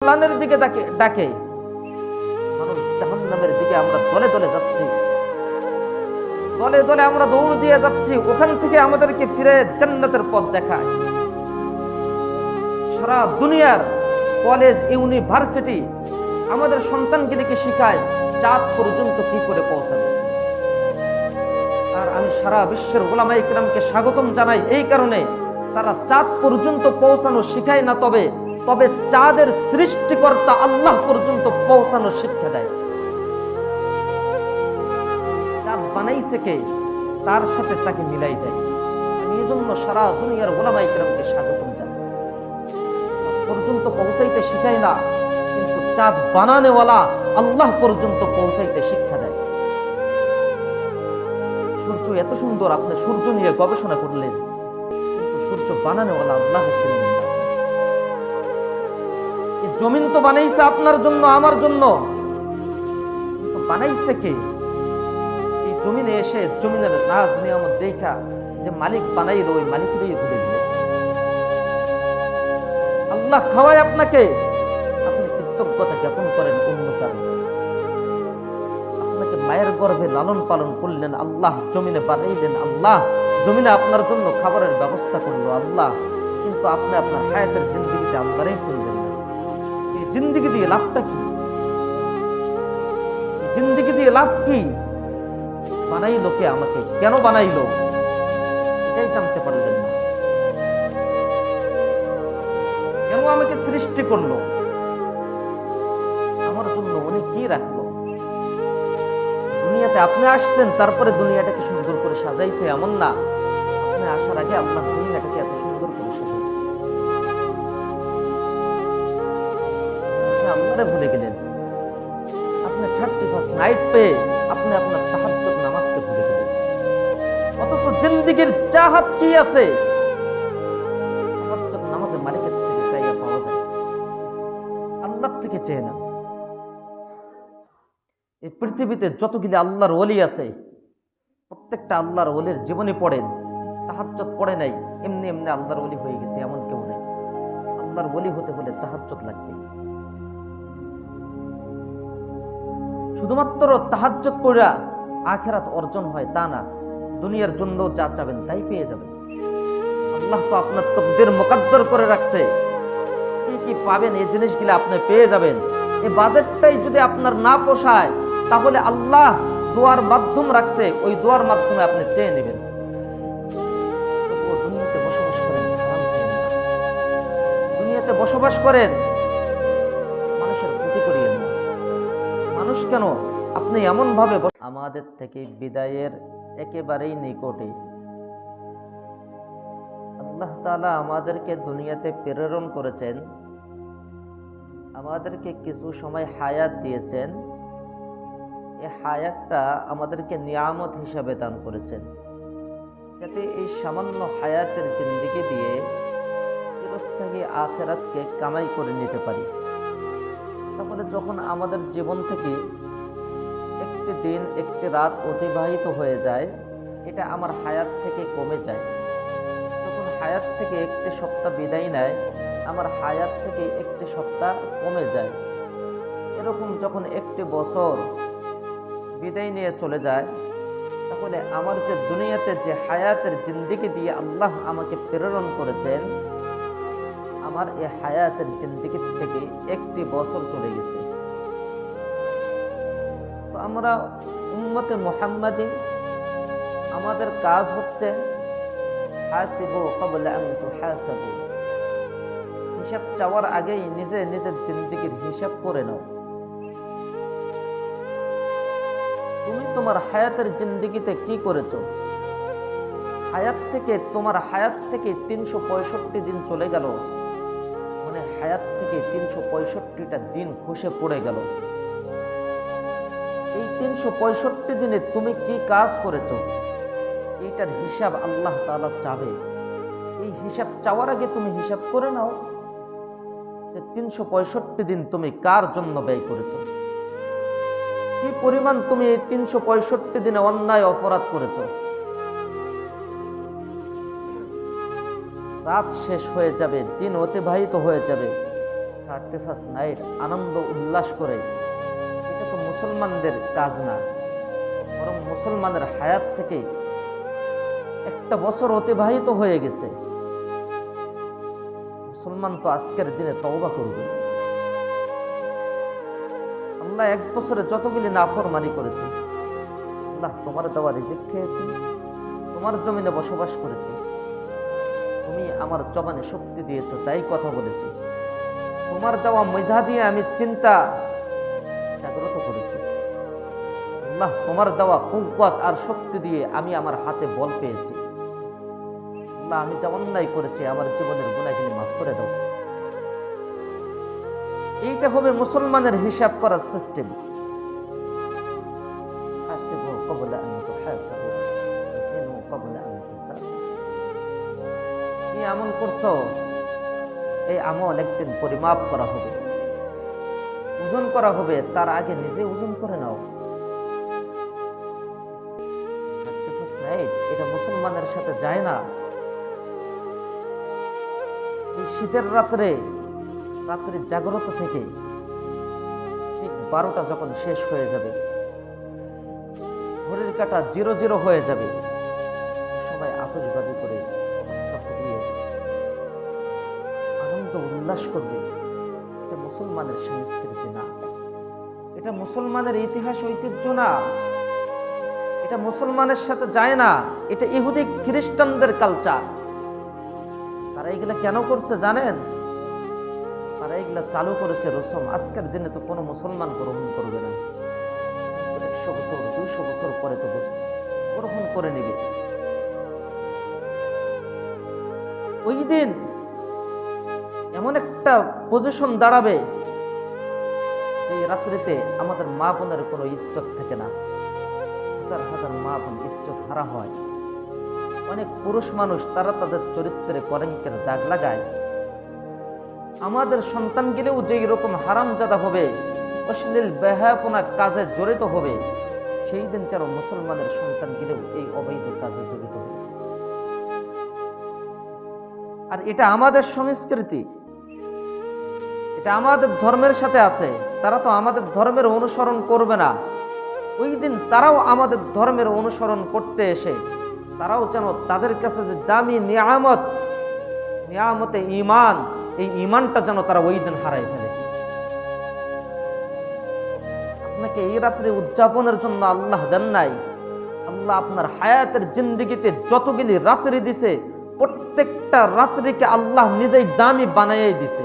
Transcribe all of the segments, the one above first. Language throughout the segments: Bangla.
কল্যাণের দিকে ডাকে, মানুষ জাহান্নামের দিকে আমরা দলে দলে যাচ্ছি, দলে দলে আমরা দৌড় দিয়ে যাচ্ছি, ওখান থেকে আমাদেরকে ফিরে জান্নাতের পথ দেখায়। সারা দুনিয়ার কলেজ ইউনিভার্সিটি আমাদের সন্তানকে দিকে শিখায় চাঁদ পর্যন্ত কি করে পৌঁছাবে। আর আমি সারা বিশ্বের উলামায়ে কিরামকে স্বাগতম জানাই এই কারণে, তারা চাঁদ পর্যন্ত পৌঁছানো শিখায় না, তবে চাঁদের সৃষ্টিকর্তা আল্লাহ পর্যন্ত পৌঁছানো শিক্ষা দেয়। চাঁদ বানাইছে কে, তার সাথে তাকে মিলাই দেয়। আমি এই জন্য সারা দুনিয়ার উলামায়ে কিরামকে স্বাগতম জানাই। পর্যন্ত পৌঁছাইতে শিখায় না, কিন্তু চাঁদ বানানেওয়ালা আল্লাহ পর্যন্ত পৌঁছাইতে শিক্ষা দেয়। সূর্য এত সুন্দর, আপনি সূর্য নিয়ে গবেষণা করলেন, কিন্তু সূর্য বানানেওয়ালা আল্লাহ চিনলেন না। এই জমিন তো বানাইছে আপনার জন্য, আমার জন্য, কিন্তু বানাইছে কে? এই জমিনে এসে জমিনের নাজ নিয়ামত দেখা যে মালিক বানাইল, ওই মালিকেরই ভুলে দিলেন। আল্লাহ খাওয়ায় আপনাকে, আপনি কৃতজ্ঞতা জ্ঞাপন করেন অন্য কারণে। আপনাকে মায়ের গর্ভে লালন পালন করলেন আল্লাহ, জমিনে বানাইলেন আল্লাহ, জমিনে আপনার জন্য খাবারের ব্যবস্থা করলো আল্লাহ, কিন্তু আপনি আপনার হায়াতের জিন্দেগিতে আল্লাহরই চিনলেন না। এই জিন্দেগি দিয়ে লাভটা কি? জিন্দেগি দিয়ে লাভ কি? বানাইলো কে আমাকে, কেন বানাইলো, এটাই জানতে পারলেন না। কেন আমাকে সৃষ্টি করলো, আমার জন্য উনি কি রাখলো? দুনিয়াতে আপনি আসছেন, তারপরে দুনিয়াটাকে সুন্দর করে সাজাইছে এমন না, আপনি আসার আগে আল্লাহ দুনিয়াটাকে এত সুন্দর করে সাজাইছে। আপনি আল্লাহরে ভুলে গেলেন। আপনি 31st নাইট পেয়ে আপনি আপনার তাহাজ্জুদ নামাজকে ভুলে গেলেন। অথচ জিন্দেগির চাহাত কি আছে? তাহাজ্জুদ নামাজে মালিকের থেকে চাইয়া পাওয়া যায়, আল্লাহ থেকে চেয়ে না। এই পৃথিবীতে যতগুলি আল্লাহর ওলি আছে, প্রত্যেকটা আল্লাহর ওলির জীবনে পড়েন, তাহাজ্জুদ পড়ে নাই, এমনি এমনি আল্লাহর ওলি হয়ে গেছে এমন কেউ নেই। আল্লাহর ওলি হতে হলে তাহাজ্জুদ লাগবে। শুধুমাত্র তাহাজ্জুদ পড়া আখিরাত অর্জন হয় তা না, দুনিয়ার জন্য যা চাবেন তাই পেয়ে যাবেন। আল্লাহ তো আপনার তকদির মুকদ্দর করে রাখছে, কি কি পাবেন এই জিনিসগুলো আপনি পেয়ে যাবেন। এই বাজেটটাই যদি আপনার না পোষায়, তাহলে আল্লাহ দোয়ার মাধ্যম রাখছে, ওই দোয়ার মাধ্যমে আপনি চেয়ে নেবেন। দুনিয়াতে বসবাস করেন, দুনিয়াতে বসবাস করেন, মানুষের ক্ষতি করিয়েন না। মানুষ কেন, আপনি এমন ভাবে আমাদের থেকে বিদায়ের একেবারেই নিকটে আল্লাহ তাআলা আমাদেরকে দুনিয়াতে প্রেরণ করেছেন, আমাদেরকে কিছু সময় হায়াত দিয়েছেন। এই হায়াতটা আমাদেরকে নিয়ামত হিসাবে দান করেছেন, যাতে এই সামান্য হায়াতের জিন্দেগি দিয়ে চিরস্থায়ী আখিরাতকে কামাই করে নিতে পারি। তারপরে যখন আমাদের জীবন থেকে একটি দিন একটি রাত অতিবাহিত হয়ে যায়, এটা আমার হায়াত থেকে কমে যায়। যখন হায়াত থেকে একটি সপ্তাহ বিদায় নেয়, আমার হায়াত থেকে একটি সপ্তাহ কমে যায়। এরকম যখন একটি বছর বিদায় নিয়ে চলে যায়, তাহলে আমার যে দুনিয়াতে যে হায়াতের জিন্দেগি দিয়ে আল্লাহ আমাকে প্রেরণ করেছেন, আমার এই হায়াতের জিন্দেগি থেকে একটি বছর চলে গেছে। তো আমরা উম্মতে মুহাম্মাদি, আমাদের কাজ হচ্ছে হাসিবু ক্বাবলা আন তুহাসাবু, হিসাব চাওয়ার আগেই নিজে নিজের জিন্দেগির হিসাব করে নাও। তুমি তোমার হায়াতের জিন্দেগিতে কি করেছো? তোমার হায়াত থেকে 365 দিন চলে গেল, মানে হায়াত থেকে 365টা দিন খসে পড়ে গেল। এই 365 দিনে তুমি কি কাজ করেছো, এইটার হিসাব আল্লাহ তাআলা চাবে। এই হিসাব চাওয়ার আগে তুমি হিসাব করে নাও যে 365 দিন তুমি কার জন্য ব্যয় করেছো, কি পরিমাণ তুমি এই 365 দিনে অন্যায় অপরাধ করেছো। রাত শেষ হয়ে যাবে, দিন অতিবাহিত হয়ে যাবে, থার্টি ফার্স্ট নাইট আনন্দ উল্লাস করে, এটা তো মুসলমানদের কাজ না। বরং মুসলমানের হায়াত থেকে একটা বছর অতিবাহিত হয়ে গেছে। মুসলমান তো আজকের দিনে তওবা করবে। আল্লাহ এক বছরে যতগুলি নাফরমানি করেছে, আল্লাহ তোমার দেওয়া রিজিক খেয়েছি, তোমার জমিনে বসবাস করেছি, তুমি আমার জবানে শক্তি দিয়েছো তাই কথা বলেছি, তোমার দেওয়া মেধা দিয়ে আমি চিন্তা জাগ্রত করেছি, আল্লাহ তোমার দেওয়া কুওয়াত আর শক্তি দিয়ে আমি আমার হাতে বল পেয়েছি। আল্লাহ আমি যা অন্যায় করেছি আমার জীবনের গুনাহগুলি মাফ করে দাও। এইটা হবে মুসলমানের হিসাব করার সিস্টেম। কি আমল করছো, এই আমল একদিন পরিমাপ করা হবে, ওজন করা হবে। তার আগে নিজে ওজন করে নাও। এটা মুসলমানের সাথে যায় না। এই শীতের রাত্রে জাগ্রত থেকে ঠিক 12টা যখন শেষ হয়ে যাবে, ঘড়ির কাঁটা 00 হয়ে যাবে, সবাই আতশবাজি করে আনন্দ উল্লাস করবে। এটা মুসলমানের সংস্কৃতি না, এটা মুসলমানের ইতিহাস ঐতিহ্য না, এটা মুসলমানের সাথে যায় না। এটা ইহুদি খ্রিস্টানদের কালচার। তারা এগুলা কেন করছে জানেন? তারা এগুলা চালু করেছে রসম। আজকের দিনে তো কোনো মুসলমান গ্রহণ করবে না, 100 বছর 200 বছর পরে তো গ্রহণ করে নেবে। ওই দিন এমন একটা পজিশন দাঁড়াবে যে রাত্রিতে আমাদের মা বোনের কোনো ইজ্জত থাকে না। হাজার হাজার মা বোন ইজ্জত হারা হয়। অনেক পুরুষ মানুষ তারা তাদের চরিত্রে কলঙ্কের দাগ লাগায়। আমাদের সন্তানগুলিও যেই রকম হারামজাদা হবে, অশ্লীল বেহায়াপনা কাজে জড়িত হবে, সেই দিন যেন মুসলমানের সন্তানগুলিও এই অবৈধ কাজে জড়িত হচ্ছে। আর এটা আমাদের সংস্কৃতি, এটা আমাদের ধর্মের সাথে আছে। তারা তো আমাদের ধর্মের অনুসরণ করবে না। ওই দিন তারাও আমাদের ধর্মের অনুসরণ করতে এসে তারাও যেন তাদের কাছে যে দামি নিয়ামতে ঈমান, এই ঈমানটা যেন তারা ওই দিন হারাই ফেলে। আপনাকে এই রাত্রে উদযাপনের জন্য আল্লাহ দেন নাই। আল্লাহ আপনার হায়াতের জিন্দেগিতে যতগুলি রাত্রি দিছে, প্রত্যেকটা রাত্রিকে আল্লাহ নিজেই দামি বানাইয়াই দিছে।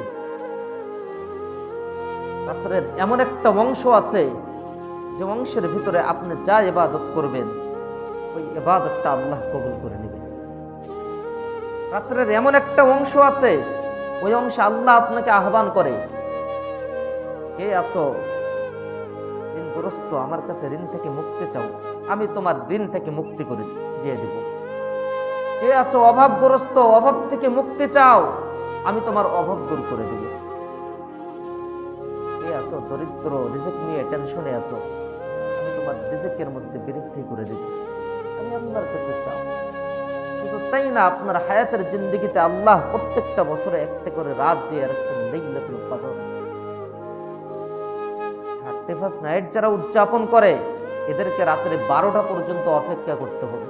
রাত্রের এমন একটা অংশ আছে যে অংশের ভিতরে আপনি যা ইবাদত করবেন ওই ইবাদতটা আল্লাহ কবুল করে নেবেন। রাত্রের এমন একটা অংশ আছে, ওই অংশে আল্লাহ আপনাকে আহ্বান করে, কে আছো ঋণগ্রস্ত, আমার কাছে ঋণ থেকে মুক্তি চাও, আমি তোমার ঋণ থেকে মুক্তি করে দিয়ে দেব। কে আছো অভাবগ্রস্ত, অভাব থেকে মুক্তি চাও, আমি তোমার অভাব দূর করে দেব। কে আছো দরিদ্র, রিজিক নিয়ে টেনশনে আছো, আমি তোমার রিজিকের মধ্যে বৃদ্ধি করে দেব। আমি আল্লাহর কাছে চাও। শুধু তাই না, আপনার হায়াতের জিন্দেগিতে আল্লাহ প্রত্যেকটা বছরে একটা করে রাত দিয়ে রাখছেন লাইলাতুল কদর। 31st নাইট যারা উদযাপন করে এদেরকে রাত্রে 12টা পর্যন্ত অপেক্ষা করতে হবে।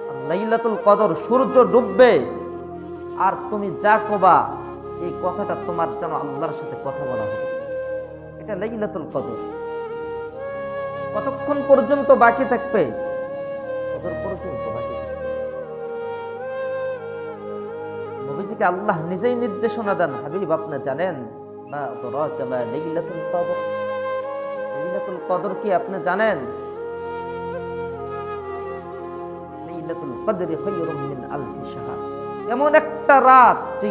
আর লাইলাতুল কদর সূর্য ডুববে আর তুমি যা কবা এই কথাটা তোমার যেন আল্লাহর সাথে কথা বলা হবে। এটা লাইলাতুল কদর। কতক্ষণ পর্যন্ত বাকি থাকবে? ফজর পর্যন্ত বাকি থাকবে। নবীজিকে আল্লাহ নিজেই নির্দেশনা দেন, হাবিব আপনি জানেন মা আদরাকা মা লাইলাতুল কদর? লাইলাতুল কদর কি আপনি জানেন? লাইলাতুল কদরি খায়রুম মিন আলফি শাহর। এমন একটা রাত যে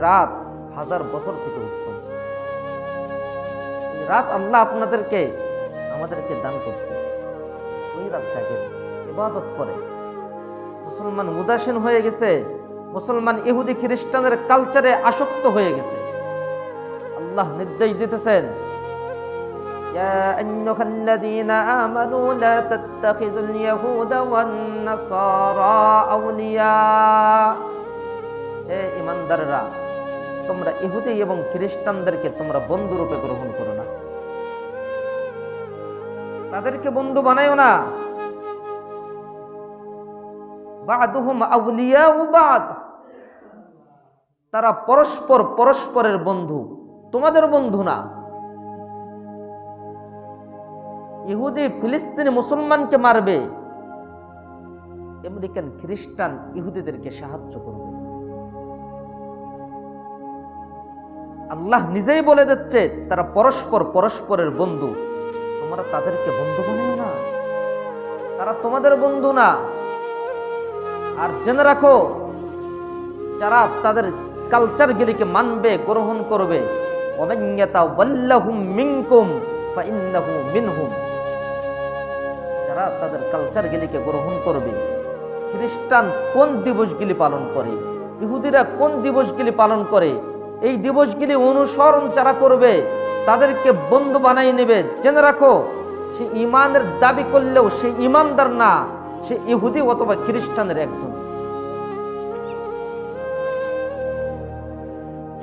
রাত 1000 বছর থেকে উত্তম। এই রাত আল্লাহ আমাদেরকে দান করছে। ওই রাত জাগে ইবাদত করে। মুসলমান উদাসীন হয়ে গেছে, মুসলমান ইহুদি খ্রিস্টানের কালচারে আসক্ত হয়ে গেছে। আল্লাহ নির্দেশ দিতেছেন, ইয়া আইয়ুহাল্লাযীনা আমানু লা তাত্তাখিযুল ইয়াহুদা ওয়ান নাসারা আউলিয়া। হে ঈমানদাররা, তোমরা ইহুদি এবং খ্রিস্টানদেরকে তোমরা বন্ধু রূপে গ্রহণ করো না, তাদেরকে বন্ধু বানায়ও না। বা'দুহুম আউলিয়াউ বা'দ, তারা পরস্পর পরস্পরের বন্ধু, তোমাদের বন্ধু না। ইহুদি ফিলিস্তিনি মুসলমানকে মারবে, আমেরিকান খ্রিস্টান ইহুদিদেরকে সাহায্য করবে। আল্লাহ নিজেই বলে দিচ্ছে তারা পরস্পর পরস্পরের বন্ধু, তোমরা তাদেরকে বন্ধু বানাও না, তারা তোমাদের বন্ধু না। আর জেনে রাখো, যারা তাদের কালচারগুলিকে মানবে, গ্রহণ করবে, ওয়ামান ইয়াতাওয়াল্লাহুম মিনকুম ফাইন্নাহু মিনহুম, যারা তাদের কালচারগুলিকে গ্রহণ করবে। খ্রিস্টান কোন দিবসগুলি পালন করে, ইহুদিরা কোন দিবসগুলি পালন করে, এই দিবসগুলি অনুসরণ যারা করবে তাদেরকে বন্ধু বানিয়ে নেবে। জেনে রাখো, সে ঈমানের দাবি করলেও সে ঈমানদার না, সে ইহুদি অথবা খ্রিস্টানের একজন।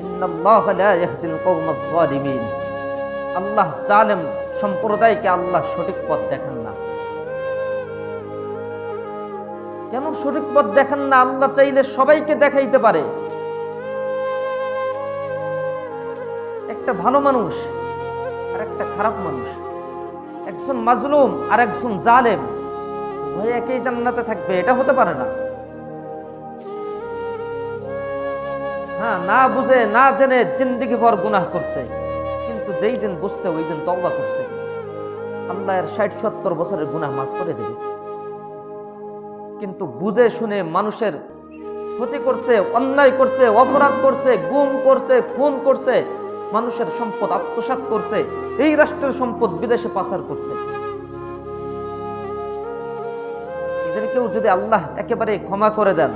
ইন্নাল্লাহা লা ইয়াহদিল কওমাজ যালিমিন, আল্লাহ জালেম সম্প্রদায়কে আল্লাহ সঠিক পথ দেখান না। কেন সঠিক পথ দেখান না? আল্লাহ চাইলে সবাইকে দেখাইতে পারে। একটা ভালো মানুষ আর একটা খারাপ মানুষ, একজন মাজলুম আর একজন জালেম, উভয় একই জান্নাতে থাকবে, এটা হতে পারে না। হ্যাঁ, না বুঝে না জেনে জিন্দেগি ভর গুনাহ করছে, কিন্তু যেই দিন বুঝছে ওই দিন তওবা করছে, আল্লাহ এর 60-70 বছরের গুনাহ মাফ করে দেবে। কিন্তু বুঝে শুনে মানুষের ক্ষতি করছে, অন্যায় করছে, অপরাধ করছে, গুম করছে, খুন করছে, মানুষের সম্পদ আত্মসাৎ করছে, এই রাষ্ট্রের সম্পদ বিদেশে পাচার করছে, এদেরকেও যদি আল্লাহ একেবারে ক্ষমা করে দেন,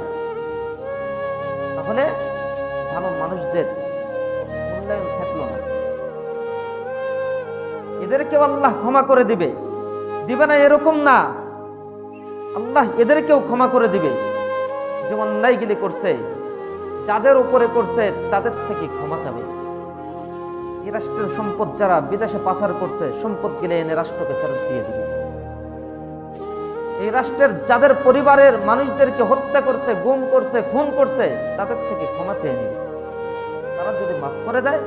তাহলে ভালো মানুষদের মূল্যায়ন থাকলো না। এদেরকেও আল্লাহ ক্ষমা করে দিবে, দিবে না এরকম না, আল্লাহ এদেরকেও ক্ষমা করে দিবে। যে অন্যায়গুলি করছে, যাদের উপরে করছে তাদের থেকে ক্ষমা চাবে। এই রাষ্ট্রের সম্পদ যারা বিদেশে পাচার করছে, সম্পদ গিলে এনে রাষ্ট্রকে ফেরত দিয়ে দিবে। এই রাষ্ট্রের যাদের পরিবারের মানুষদেরকে হত্যা করছে, গুম করছে, খুন করছে, তাদের থেকে ক্ষমা চেয়ে নিবে। তারা যদি মাফ করে দেয়,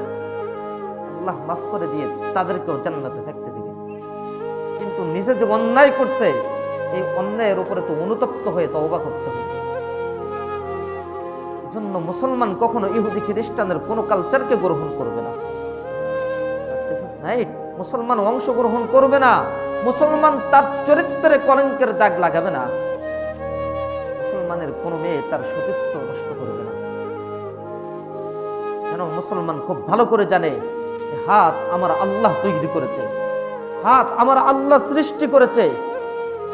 আল্লাহ মাফ করে দিয়ে তাদেরকেও জান্নাতে থাকতে দিবে। কিন্তু নিজে যে অন্যায় করছে, এই অন্যায়ের উপরে তো অনুতপ্ত হয়ে তওবা করতে হবে। এজন্য মুসলমান কখনো ইহুদি খ্রিস্টানের কোনো কালচারকে গ্রহণ করবে না। মুসলমান অংশগ্রহণ করবে না, মুসলমান তার চরিত্রে কলঙ্কের দাগ লাগাবে না, মুসলমানের কোনো মেয়ে তার সতীত্ব নষ্ট করবে না। কেন? মুসলমান খুব ভালো করে জানে, হাত আমার আল্লাহ তৈরি করেছে, হাত আমার আল্লাহ সৃষ্টি করেছে,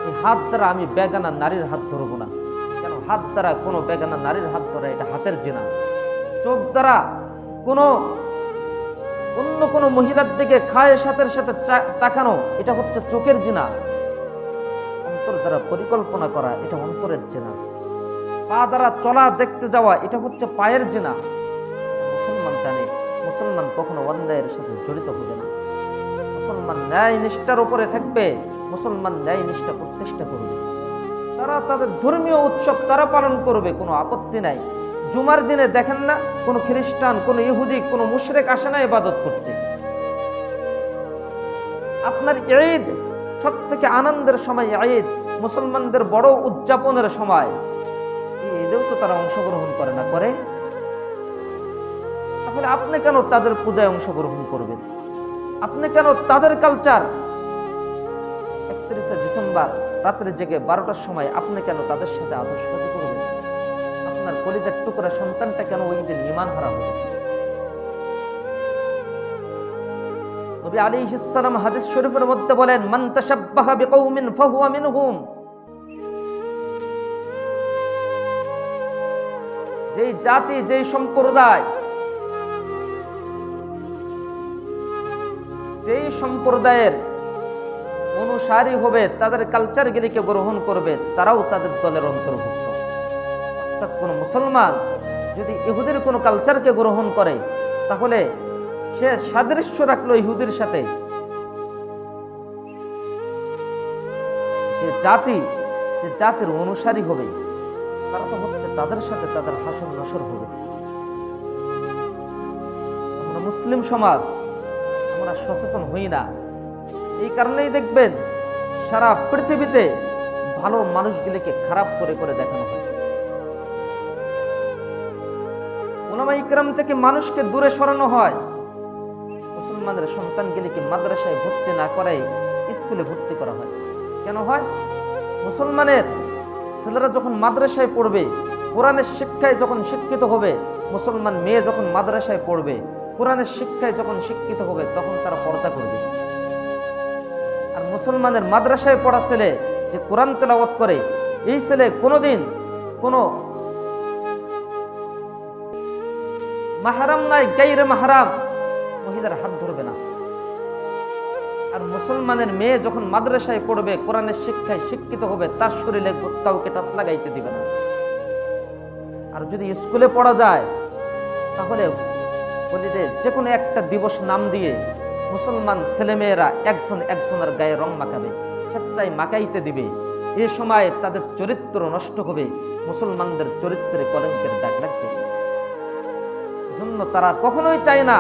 এই হাত দ্বারা আমি বেগানা নারীর হাত ধরবো না। কেন? হাত দ্বারা কোনো বেগানা নারীর হাত ধরা এটা হাতের জিনা। চোখ দ্বারা কোনো অন্য কোনো মহিলার দিকে খায়ের সাথে সাথে তাকানো, এটা হচ্ছে চোখের জিনা। অন্তর দ্বারা পরিকল্পনা করা, এটা অন্তরের জিনা। পা দ্বারা চলা দেখতে যাওয়া, এটা হচ্ছে পায়ের জিনা। মুসলমান জানে, মুসলমান কখনো অন্যায়ের সাথে জড়িত হবে না। মুসলমান ন্যায় নিষ্ঠার উপরে থাকবে, মুসলমান ন্যায় নিষ্ঠা প্রতিষ্ঠা করবে। তারা তাদের ধর্মীয় উৎসব তারা পালন করবে, কোনো আপত্তি নাই। জুমার দিনে দেখেন না কোন খ্রিস্টান, কোন ইহুদি, কোন মুশরিক আসে না ইবাদত করতে। আপনার ঈদ সব থেকে আনন্দের সময়, ঈদ মুসলমানদের বড় উদযাপনের সময়, এই ঈদেও তো তারা অংশগ্রহণ করে না, করে? তাহলে আপনি কেন তাদের পূজায় অংশগ্রহণ করবেন? আপনি কেন তাদের কালচার 31শে ডিসেম্বর রাত্রে জেগে 12টার সময় আপনি কেন তাদের সাথে আদর্শবাদী করবেন? আপনার কলিজার টুকরা সন্তানটা কেন ওই দিন ঈমান হারা হবে? নবী আলাইহিস সালাম হাদিস শরীফের মধ্যে বলেন, মান তাশাব্বাহা বিকওমিন ফাহুয়া মিনহুম, যেই জাতি, যেই সম্প্রদায়, যেই সম্প্রদায়ের অনুসারী হবে, তাদের কালচারগুলিকে গ্রহণ করবে, তারাও তাদের দলের অন্তর্ভুক্ত। অর্থাৎ কোন মুসলমান যদি ইহুদির কোনো কালচারকে গ্রহণ করে তাহলে সে সাদৃশ্য রাখলো ইহুদির সাথে। যে জাতির অনুসারী হবে তারা তো হচ্ছে তাদের সাথে তাদের হাসর নাসর হবে। আমরা মুসলিম সমাজ, আমরা সচেতন হই না। এই কারণেই দেখবেন সারা পৃথিবীতে ভালো মানুষগুলিকে খারাপ করে করে দেখানো হয়। উলামা ইকরাম থেকে মানুষকে দূরে সরানো হয়। মুসলমানদের সন্তানগুলিকে মাদ্রাসায় ভর্তি না করাই স্কুলে ভর্তি করা হয়। কেন হয়? মুসলমানের ছেলেরা যখন মাদ্রাসায় পড়বে, কোরআনের শিক্ষায় যখন শিক্ষিত হবে, মুসলমান মেয়ে যখন মাদ্রাসায় পড়বে, কোরআনের শিক্ষায় যখন শিক্ষিত হবে, তখন তারা পর্দা করবে। আর মুসলমানের মাদ্রাসায় পড়া ছেলে যে কোরআন তেলাওয়াত করে, এই ছেলে কোনোদিন কোনো মাহরাম নাই, গায়রে মাহরাম মহিলার হাত ধরবে না। আর মুসলমানের মেয়ে যখন মাদ্রাসায় পড়বে, কোরআনের শিক্ষায় শিক্ষিত হবে, তার শরীরে কাউকে টাচ লাগাইতে দিবে না। আর যদি স্কুলে পড়া যায় তাহলে বলিতে যে কোনো একটা দিবস নাম দিয়ে মুসলমান ছেলেমেয়েরা একজনের গায়ে রং মাখাবে, স্বেচ্ছায় মাখাইতে দিবে। এ সময় তাদের চরিত্র নষ্ট হবে, মুসলমানদের চরিত্রে কলঙ্কের দাগ লাগবে। জন্য তারা কখনোই চায় না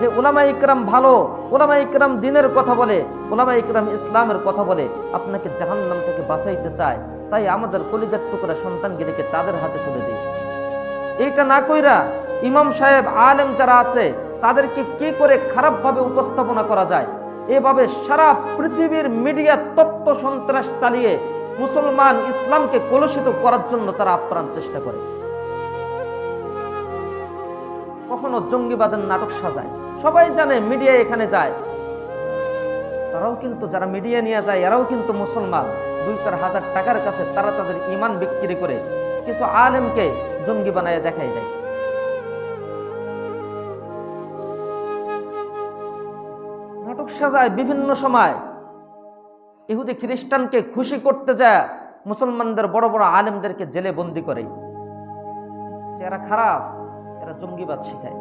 যে উলামা ইকরাম ভালো, উলামা ইকরাম দ্বীনের কথা বলে, উলামা ইকরাম ইসলামের কথা বলে আপনাকে জাহান্নাম থেকে বাঁচাইতে চায়। তাই আমাদের কলিজার টুকরা সন্তানগিরিকে তাদের হাতে তুলে দেয়। এইটা না কইরা ইমাম সাহেব আলেম যারা আছে তাদেরকে কি করে খারাপভাবে উপস্থাপনা করা যায়, এভাবে সারা পৃথিবীর মিডিয়া তত্ত্ব সন্ত্রাস চালিয়ে মুসলমান ইসলামকে কলুষিত করার জন্য তারা আপ্রাণ চেষ্টা করে। কখনো জঙ্গিবাদের নাটক সাজায়, সবাই জানে মিডিয়া এখানে যায়, তারাও কিন্তু যারা মিডিয়া নিয়ে যায় এরাও কিন্তু মুসলমান। 2-4 হাজার টাকার কাছে তারা তাদের ইমান বিক্রি করে কিছু আলেমকে জঙ্গি বানায় দেখাই দেয়। নাটক সাজায় বিভিন্ন সময়। ইহুদি খ্রিস্টানকে খুশি করতে যায় মুসলমানদের বড় বড় আলেমদেরকে জেলে বন্দি করে। এরা খারাপ, এরা জঙ্গিবাদ শিখায়।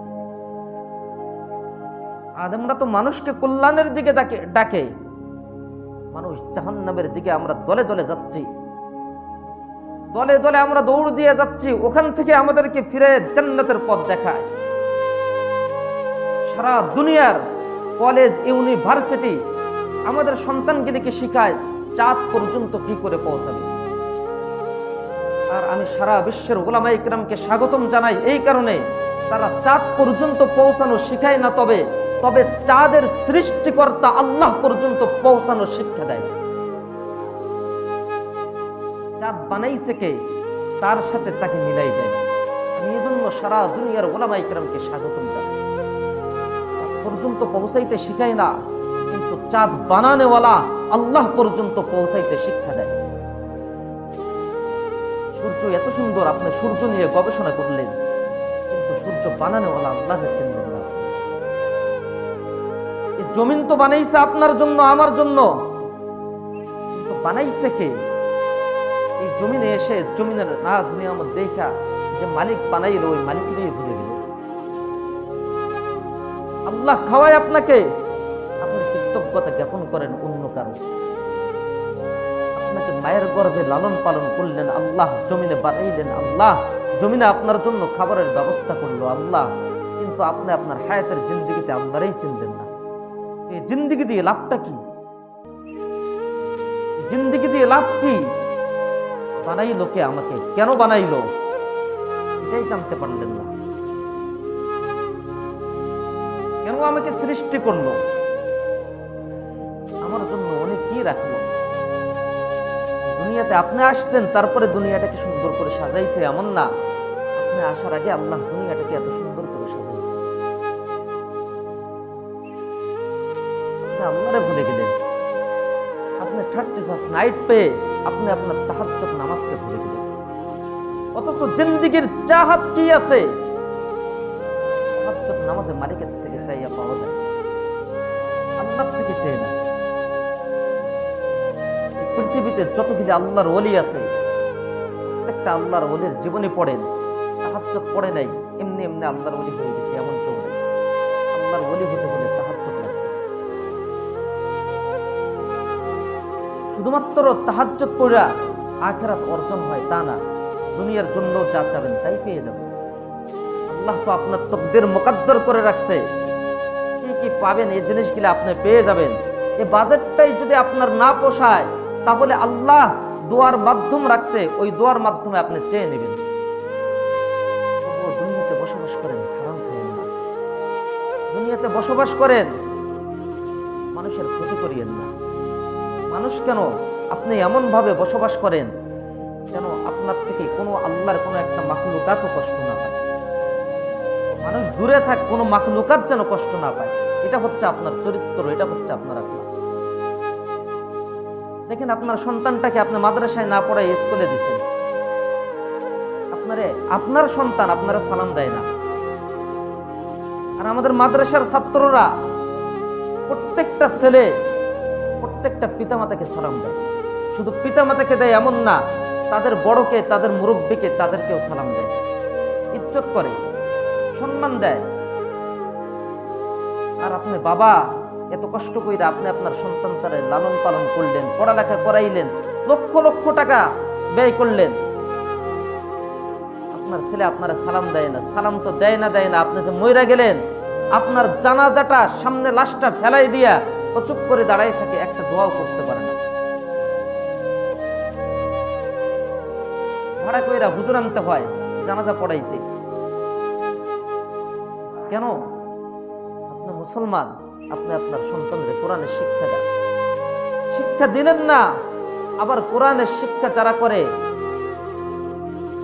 আলেমরা তো মানুষকে কল্যাণের দিকে ডাকে, মানুষ জাহান্নামের দিকে আমরা দলে দলে যাচ্ছি, দলে দলে আমরা দৌড় দিয়ে যাচ্ছি, ওখান থেকে আমাদেরকে ফিরে জান্নাতের পথ দেখায়। সারা দুনিয়ার কলেজ ইউনিভার্সিটি আমাদের সন্তানগিরিকে শিখায় চাঁদ পর্যন্ত কি করে পৌঁছাবে। আর আমি সারা বিশ্বের উলামা ইকরামকে স্বাগতম জানাই এই কারণে, তারা চাঁদ পর্যন্ত পৌঁছানো শিখায় না, তবে চাঁদের সৃষ্টিকর্তা আল্লাহ পর্যন্ত পৌঁছানো শিক্ষা দেয়। চাঁদ বানাইছে কে, তার সাথে তাকে মিলাই দেয়। আমি এই জন্য সারা দুনিয়ার উলামা ইকরামকে স্বাগতম জানাই। চাঁদ পর্যন্ত পৌঁছাইতে শিখায় না, কিন্তু চাঁদ বানানেওয়ালা আল্লাহ পর্যন্ত পৌঁছাইতে শিক্ষা দেয়। সূর্য এত সুন্দর, আপনি সূর্য নিয়ে গবেষণা করলেন, কিন্তু সূর্য বানানেওয়ালা আল্লাহকে চিনলেন না। এই জমিন তো বানাইছে আপনার জন্য, আমার জন্য, কিন্তু বানাইছে কে? এই জমিনে এসে জমিনের নাজ নিয়ামত দেখা যে মালিক বানাইলো, ওই মালিক নিয়ে ভুলে গেল। আল্লাহ খাওয়ায় আপনাকে, আপনি কৃতজ্ঞতা জ্ঞাপন করেন অন্য কারো। আপনাকে মায়ের গর্ভে লালন পালন করলেন আল্লাহ, জমিনে বানাইলেন আল্লাহ, জমিনে আপনার জন্য খাবারের ব্যবস্থা করলো আল্লাহ, কিন্তু আপনি আপনার হায়াতের জিন্দিগিতে আল্লাহরই চিনলেন না। এই জিন্দিগি দিয়ে লাভটা কি? জিন্দিগি দিয়ে লাভ কি? বানাইলো কে আমাকে, কেন বানাইলো, এটাই জানতে পারলেন না। কেন আমাকে সৃষ্টি করলো, আমার জন্য অনেক কি রাখলো। দুনিয়াতে আপনি আসছেন, তারপরে দুনিয়াটাকে সুন্দর করে সাজাইছে এমন না, আপনি আসার আগে আল্লাহ দুনিয়াটাকে এত সুন্দর করে সাজাইছে। আপনি আল্লাহরে ভুলে গেলেন। আপনি 31st নাইট পেয়ে আপনি আপনার তাহাজ্জুদ নামাজকে ভুলে গেলেন। অথচ জিন্দেগীর চাহাত কি আছে? তাহাজ্জুদ নামাজে মালিকের থেকে চাইয়া পাওয়া যায়, আল্লাহর থেকে চেয়ে না। পৃথিবীতে যতগুলি আল্লাহর ওলি আছে, প্রত্যেকটা আল্লাহর ওলির জীবনী পড়েন, তাহাজ্জুদ পড়ে নাই, এমনি এমনি আল্লাহর ওলি হয়ে গেছে, এমন কেউ নেই। আল্লাহর ওলি হতে হলে তাহাজ্জুদ লাগবে। শুধুমাত্র তাহাজ্জুদ পড়া আখিরাত অর্জন হয় তা না, দুনিয়ার জন্য যা চাবেন তাই পেয়ে যাবেন। আল্লাহ তো আপনার তকদির মুকদ্দর করে রাখছে, কি কি পাবেন এই জিনিসগুলো আপনি পেয়ে যাবেন। এই বাজেটটাই যদি আপনার না পোষায়, তাহলে আল্লাহ দোয়ার মাধ্যম রাখছে, ওই দোয়ার মাধ্যমে আপনি চেয়ে নেবেন। দুনিয়াতে বসবাস করেন, হারাম খাইয়েন না। দুনিয়াতে বসবাস করেন, মানুষের ক্ষতি করিয়েন না। মানুষ কেন, আপনি এমন ভাবে বসবাস করেন যেন আপনার থেকে কোনো আল্লাহর কোনো একটা মাখলুকাতও কষ্ট না পায়। মানুষ দূরে থাক, কোনো মাখলুকাত যেন কষ্ট না পায়। এটা হচ্ছে আপনার চরিত্র, এটা হচ্ছে আপনার আখলাক। দেখেন, আপনার সন্তানটাকে আপনি মাদ্রাসায় না পড়ায় স্কুলে দিচ্ছেন, আপনার সন্তান আপনারা সালাম দেয় না। আর আমাদের মাদ্রাসার ছাত্ররা প্রত্যেকটা ছেলে প্রত্যেকটা পিতামাতাকে সালাম দেয়। শুধু পিতামাতাকে দেয় এমন না, তাদের বড়কে, তাদের মুরব্বীকে, তাদেরকেও সালাম দেয়, ইজ্জত করে, সম্মান দেয়। আর আপনি বাবা এত কষ্ট করে আপনি আপনার সন্তান তারে লালন পালন করলেন, পড়ালেখা করাইলেন, লক্ষ লক্ষ টাকা ব্যয় করলেন, আপনার ছেলে আপনারা সালাম দেয় না। সালাম তো দেয় না, আপনি যে মইরা গেলেন, আপনার জানাজাটা সামনে লাশটা ফেলাই দিয়া ও চুপ করে দাঁড়াই থাকে, একটা দোয়াও করতে পারে না। ভাড়া কইরা হুজুর আনতে হয় জানাজা পড়াইতে। কেন? আপনি মুসলমান, আপনি আপনার সন্তানদের কোরআনের শিক্ষা দিলেন না। আবার কোরআনের শিক্ষা যারা করে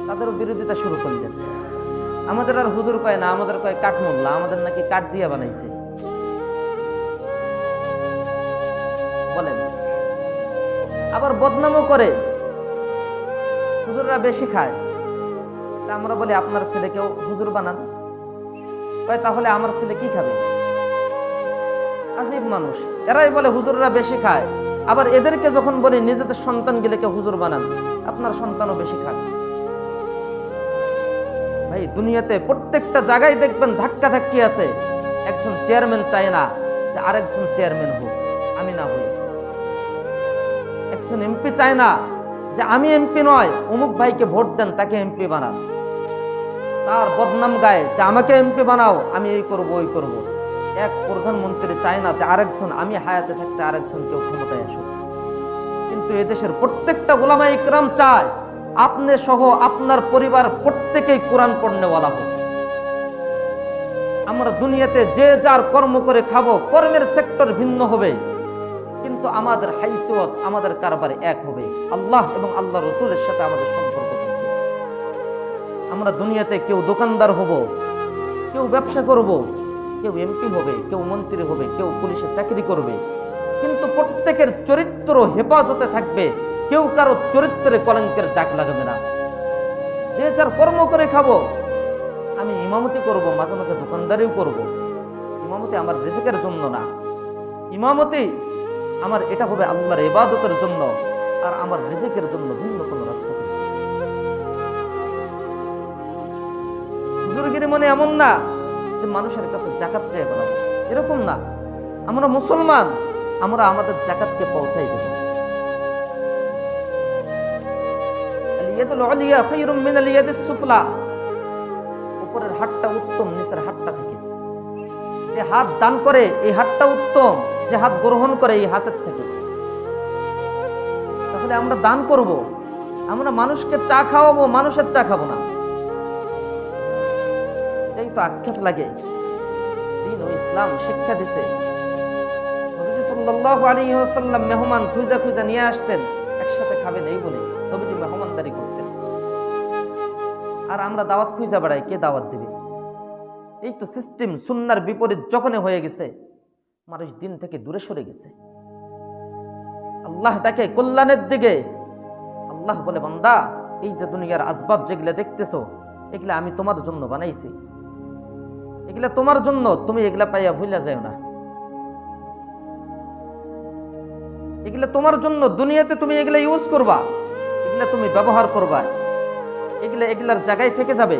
তাদেরও বিরোধিতা শুরু করলেন। আমাদের আর হুজুর কয় না, আমাদের কয় কাঠমোল্লা, আমাদের নাকি কাঠ দিয়া বানাইছে। বলেন, আবার বদনামও করে, হুজুররা বেশি খায়। তা আমরা বলি আপনার ছেলেকেও হুজুর বানান। তাহলে আমার ছেলে কি খাবে? আজীব মানুষ, এরাই বলে হুজুররা বেশি খায়। আবার এদেরকে যখন বলি নিজেদের সন্তান গেলেকে হুজুর বানান, আপনার সন্তানও বেশি খায়। ভাই, দুনিয়াতে প্রত্যেকটা জায়গায় দেখবেন ধাক্কা ধাক্কি আছে। একজন চেয়ারম্যান চায় না যে আরেকজন চেয়ারম্যান হোক, আমি না হই। একজন এমপি চায় না যে আমি এমপি নয়, অমুক ভাইকে ভোট দেন, তাকে এমপি বানান। তার বদনাম গায়ে যে আমাকে এমপি বানাও, আমি এই করব ওই করব। এক প্রধানমন্ত্রী চায় না যে আরেকজন, আমি হায়াতে থাকতে আরেকজন কেউ ক্ষমতায় আসুক। কিন্তু এদেশের প্রত্যেকটা উলামা ইকরাম চায় আপনি সহ আপনার পরিবার প্রত্যেকেই কোরআন পড়নেওয়ালা হোক। আমরা দুনিয়াতে যে যার কর্ম করে খাবো, কর্মের সেক্টর ভিন্ন হবে, কিন্তু আমাদের হাইসিয়ত, আমাদের কারবারে এক হবে। আল্লাহ এবং আল্লাহ রসুলের সাথে আমাদের সম্পর্ক থাকবে। আমরা দুনিয়াতে কেউ দোকানদার হব, কেউ ব্যবসা করব, কেউ এমপি হবে, কেউ মন্ত্রী হবে, কেউ পুলিশে চাকরি করবে, কিন্তু প্রত্যেকের চরিত্র হেফাজতে থাকবে। কেউ কারো চরিত্রে কলঙ্কের দাগ লাগাবে না। যে যার কর্ম করে খাবো। আমি ইমামতি করব, মাঝে মাঝে দোকানদারিও করব। ইমামতি আমার রিজিকের জন্য না, ইমামতি আমার এটা হবে আল্লাহর ইবাদতের জন্য, আর আমার রিজিকের জন্য ভিন্ন কোনো রাস্তা নেই। হুজুরগিরি মানে এমন না যে মানুষের কাছে জাকাত চেয়ে বেড়াবো, এরকম না। আমরা মুসলমান, আমরা আমাদের জাকাতকে পৌঁছাই দেব। উপরের হাতটা উত্তম নিচের হাতটা থেকে। যে হাত দান করে এই হাতটা উত্তম, যে হাত গ্রহণ করে এই হাতের থেকে। তাহলে আমরা দান করব, আমরা মানুষকে চা খাওয়াবো, মানুষের চা খাবো না। এই তো আক্ষেপ লাগে। দ্বীন ও ইসলাম শিক্ষা দিছে। নবীজি সাল্লাল্লাহু আলাইহি ওয়াসাল্লাম মেহমান খুঁজা খুঁজা নিয়ে আসতেন, একসাথে খাবেন এই বলে নবীজি মেহমানদারি করতেন। আর আমরা দাওয়াত খুঁজা বেড়াই, কে দাওয়াত দিবে? এই তো সিস্টেম সুন্নাহর বিপরীত যখনই হয়ে গেছে, মানুষ দিন থেকে দূরে সরে গেছে। আল্লাহ ডাকে কল্যাণের দিকে। আল্লাহ বলে, বান্দা, এই যে দুনিয়ার আসবাব যেগুলা দেখতেছো, এগুলা আমি তোমার জন্য বানাইছি, এগুলা তোমার জন্য, তুমি এগুলা পাইয়া ভুলা যাও না। এগুলা তোমার জন্য, দুনিয়াতে তুমি এগুলা ইউজ করবা, এগুলা তুমি ব্যবহার করবা, এগুলার জায়গায় থেকে যাবে।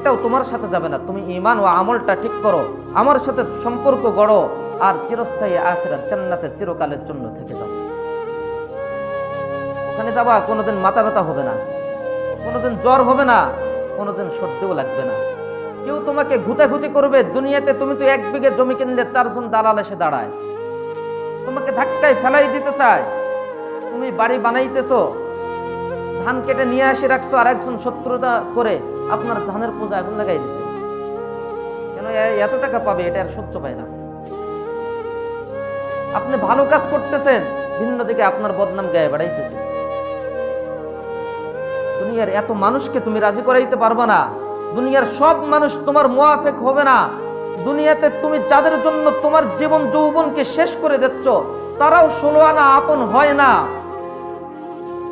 একটাও তোমার সাথে যাবে না। তুমি ঈমান ও আমলটা ঠিক করো, আমার সাথে সম্পর্ক গড়ো, আর চিরস্থায়ী আখিরাত জান্নাতে চিরকালের জন্য থেকে যাও। ওখানে যাবা, কোনোদিন মাথা ব্যথা হবে না, কোনোদিন জ্বর হবে না, কোনোদিন সর্দিও লাগবে না। কেউ তোমাকে ঘুতাঘুতি করবে দুনিয়াতে। তুমি তো 1 বিঘে জমি কিনলে 4 জন দালাল এসে দাঁড়ায়, তোমাকে ধাক্কায় ফেলাই দিতে চায়। তুমি বাড়ি বানাইতেছো, ধান কেটে নিয়ে আসে রাখছো, আর একজন শত্রুতা করে আপনার ধানের পূজা আগুন লাগাই দিছে। কেন? এত টাকা পাবে, এটা আর সহ্য পায় না। আপনি ভালো কাজ করতেছেন, ভিন্ন দিকে আপনার বদনাম গায়ে বাড়াইতেছে। দুনিয়ার এত মানুষকে তুমি রাজি করাইতে পারবে না, দুনিয়ার সব মানুষ তোমার মুয়াফেক হবে না। দুনিয়াতে তুমি যাদের জন্য তোমার জীবন যৌবনকে শেষ করে দিচ্ছ, তারাও 16 আনা আপন হয় না।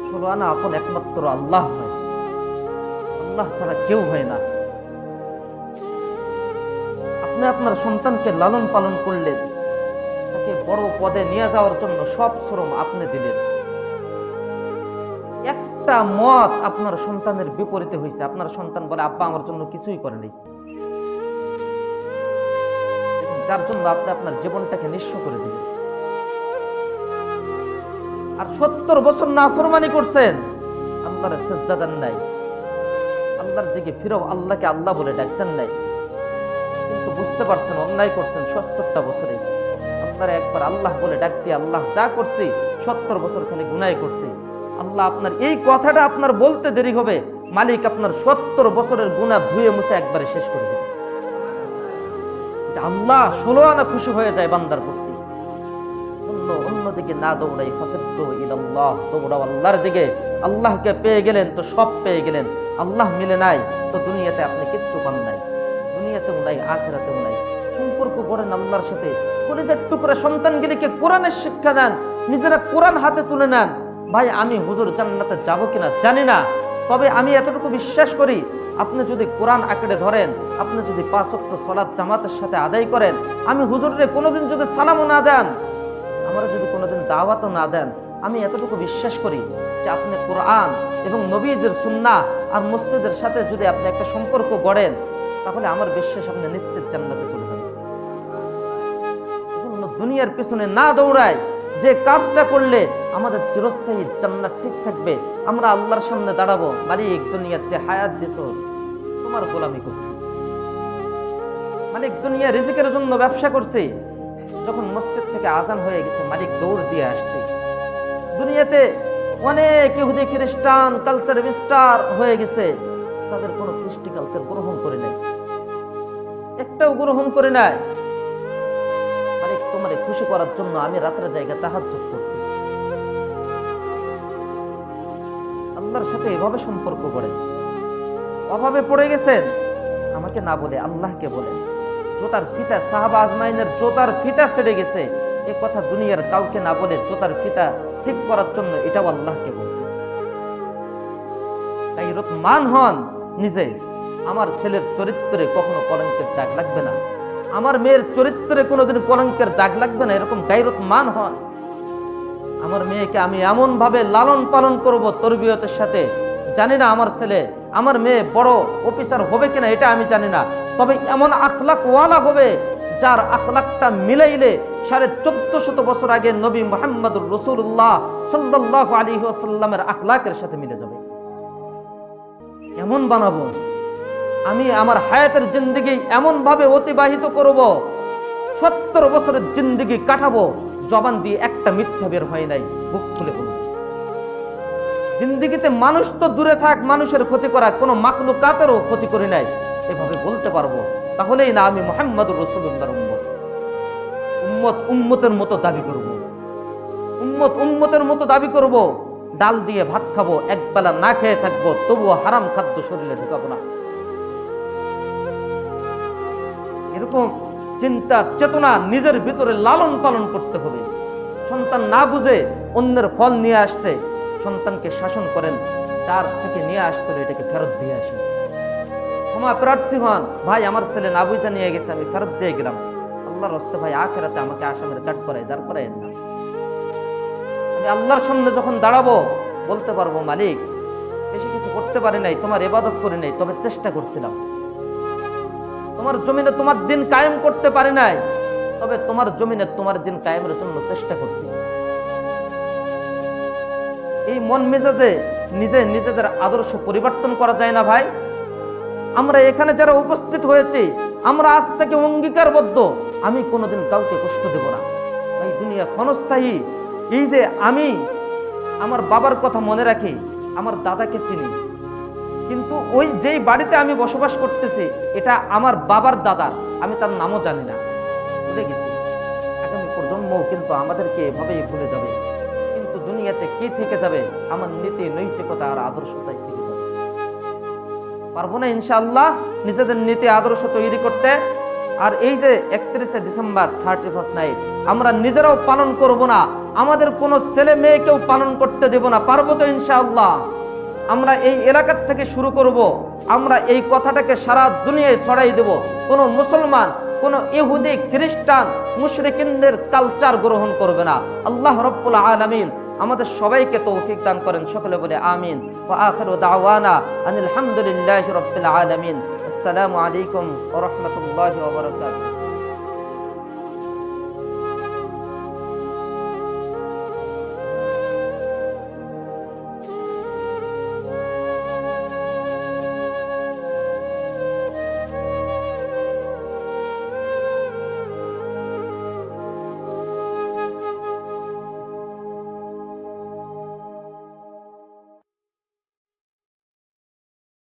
16 আনা আপন একমাত্র আল্লাহ হয়, আল্লাহ ছাড়া কেউ হয় না। আপনি আপনার সন্তানকে লালন পালন করলেন, তাকে বড় পদে নিয়ে যাওয়ার জন্য সব শ্রম আপনি দিলেন। একটা মত আপনার সন্তানের বিপরীতে হয়েছে, আপনার সন্তান বলে আব্বা আমার জন্য কিছুই করেনি, যার জন্য আপনি আপনার জীবনটাকে নিঃস্ব করে দিলেন। আর 70 বছর নাফরমানি করছেন, আল্লাহর সিজদা দেন নাই, আল্লাহর দিকে ফিরো, আল্লাহকে আল্লাহ বলে ডাকতেন নাই। কিন্তু বুঝতে পারছেন অন্যায় করছেন 70টা বছরে। আপনারা একবার আল্লাহ বলে ডাক দিয়ে আল্লাহ যা করছি 70 বছর খালি গুনাহ করছি। আল্লাহ আপনার এই কথাটা আপনার বলতে দেরি হবে, মালিক আপনার 70 বছরের গুনাহ ধুয়ে মুছে একবারে শেষ করে দেবে। আল্লাহ 16 আনা খুশি হয়ে যায় বান্দার প্রতি। অন্যদিকে না দৌড়াই, ফাকিরতু ইলাল্লাহ, দৌড়াও আল্লাহর দিকে। আল্লাহকে পেয়ে গেলেন তো সব পেয়ে গেলেন, আল্লাহ মিলে নাই তো দুনিয়াতে আপনি কিচ্ছু পান নাই, দুনিয়াতেও নাই আখিরাতেও নাই। সম্পর্ক করেন আল্লাহর সাথে, কলিজার টুকরা সন্তানগুলিকে কোরআনের শিক্ষা দেন, নিজেরা কোরআন হাতে তুলে নেন। ভাই আমি হুজুর জান্নাতে যাব কিনা জানি না, তবে আমি এতটুকু বিশ্বাস করি, আপনি যদি কোরআন আঁকড়ে ধরেন, আপনি যদি 5 ওয়াক্ত সালাত জামাতের সাথে আদায় করেন, আমি হুজুরে কোনোদিন যদি সালামও না দেন, আমরা যদি কোনোদিন দাওয়াতও না দেন, আমি এতটুকু বিশ্বাস করি যে আপনি কোরআন এবং নবীজির সুন্নাহ আর মসজিদের সাথে যদি আপনি একটা সম্পর্ক গড়েন, তাহলে আমার বিশ্বাস আপনি নিশ্চিত জান্নাতে চলে যাবেন। দুনিয়ার পেছনে না দৌড়ায়, যে কাজটা করলে আমাদের চিরস্থায়ী জান্নাত ঠিক থাকবে। আমরা আল্লাহর সামনে দাঁড়াবো, মালিক দুনিয়ার যে হায়াত দিছো তোমার গোলামি করছি, মালিক দুনিয়া রিজিকের জন্য ব্যবসা করছি। যখন মসজিদ থেকে আজান হয়ে গেছে, মালিক দৌড় দিয়ে আসছে। দুনিয়াতে অনেক ইহুদি খ্রিস্টান কালচার বিস্তার হয়ে গেছে, তাদের কোনো কৃষ্টি কালচার গ্রহণ করে নাই, একটাও গ্রহণ করে নাই। মালিক তোমারে খুশি করার জন্য আমি রাতের জায়গা তাহাজ্জুদ করছি। আল্লাহর সাথে এভাবে সম্পর্ক করে। অভাবে পড়ে গেছেন, আমাকে না বলে আল্লাহকে বলেন। জোতার ফিতা, সাহাবা আজমাইনের জোতার ফিতা ছেড়ে গেছে, এ কথা দুনিয়ার কাউকে না বলে জোতার ফিতা ঠিক করার জন্য এটাও আল্লাহকে বলছে। তাই মান হন নিজে। আমার ছেলের চরিত্রে কখনো কলঙ্কের দাগ লাগবে না, আমার মেয়ের চরিত্রে কোনোদিন কলঙ্কের দাগ লাগবে না, এরকম গায়রত মান হন। আমার মেয়েকে আমি এমন ভাবে লালন পালন করব তরবিয়তের সাথে, জানি না আমার ছেলে আমার মেয়ে বড় অফিসার হবে কিনা এটা আমি জানি না, তবে এমন আখলাক ওয়ালা হবে যার আখলাকটা মিলাইলে 1450 বছর আগে নবী মুহাম্মদুর রাসূলুল্লাহ সাল্লাল্লাহু আলাইহি ওয়াসাল্লামের আখলাকের সাথে মিলে যাবে। এমন বানাবো, আমি আমার হায়াতের জিন্দেগি এমন ভাবে অতিবাহিত করব, 70 বছরের জিন্দেগি কাটাবো, জবান দিয়ে একটা মিথ্যা বের হয় নাই, বুক খুলে বলবো। জিন্দেগিতে মানুষ তো দূরে থাক, মানুষের ক্ষতি করা, কোনো মাখলুকাতেরও ক্ষতি করি নাই, এভাবে বলতে পারবো। তাহলেই না আমি মুহাম্মদুর রাসূলুল্লাহর উম্মত। উম্মত উম্মতের মতো দাবি করব, উম্মত উম্মতের মতো দাবি করব। ডাল দিয়ে ভাত খাবো, একবেলা না খেয়ে থাকবো, তবুও হারাম খাদ্য শরীরে ঢুকাবো না। এরকম চিন্তা চেতনা নিজের ভিতরে লালন পালন করতে হবে। সন্তান না বুঝে অন্যের ফল নিয়ে আসছে, সন্তানকে শাসন করেন, যার থেকে নিয়ে আসছিল এটাকে ফেরত দিয়ে আসেন। ক্ষমা প্রার্থী হন, ভাই আমার ছেলে না বুঝে নিয়ে গেছে, আমি ফেরত দিয়ে গেলাম, আল্লাহর রাস্তায় ভাই আখিরাতে আমাকে আসামের কাট করাই, দাঁড় করাই না। আমি আল্লাহর সামনে যখন দাঁড়াবো বলতে পারবো, মালিক বেশি কিছু করতে পারি নাই, তোমার ইবাদত করি নাই, তবে চেষ্টা করছিলাম। তোমার জমিনে তোমার দিন কায়েম করতে পারি নাই, তবে তোমার জমিনে তোমার দিন কায়েমের জন্য চেষ্টা করছি। এই মন মেজাজে নিজেদের আদর্শ পরিবর্তন করা যায় না ভাই। আমরা এখানে যারা উপস্থিত হয়েছি, আমরা আজ থেকে অঙ্গীকারবদ্ধ, আমি কোনোদিন কাউকে কষ্ট দেব না ভাই। দুনিয়া ক্ষণস্থায়ী। এই যে আমি আমার বাবার কথা মনে রাখি, আমার দাদাকে চিনি, কিন্তু ওই যেই বাড়িতে আমি বসবাস করতেছি এটা আমার বাবার দাদার, আমি তার নামও জানি না, ভুলে গেছি। আগামী প্রজন্মও কিন্তু আমাদেরকে এভাবেই ভুলে যাবে। কিন্তু দুনিয়াতে কি থেকে যাবে? আমার নীতি নৈতিকতা আর আদর্শতাই থেকে যাবে। পারবো না ইনশাআল্লাহ নিজেদের নীতি আদর্শ তৈরি করতে। আর এই যে 31শে ডিসেম্বর 31st নাইট আমরা নিজেরাও পালন করব না, আমাদের কোনো ছেলে মেয়েকেও পালন করতে দেব না। পারবো তো ইনশাআল্লাহ? আমরা এই এলাকার থেকে শুরু করব, আমরা এই কথাটাকে সারা দুনিয়ায় ছড়াই দেব। কোনো মুসলমান, কোনো ইহুদি, খ্রিস্টান, মুশরিকিনদের কালচার গ্রহণ করবে না। আল্লাহ রাব্বুল আলামিন আমাদের সবাইকে তৌফিক দান করেন। সকলে বলে আমিন। ওয়া আখিরু দাওয়ানা আনিল হামদুলিল্লাহি রাব্বিল আলামিন। আসসালামু আলাইকুম ওয়া রাহমাতুল্লাহি ওয়া বারাকাতুহু।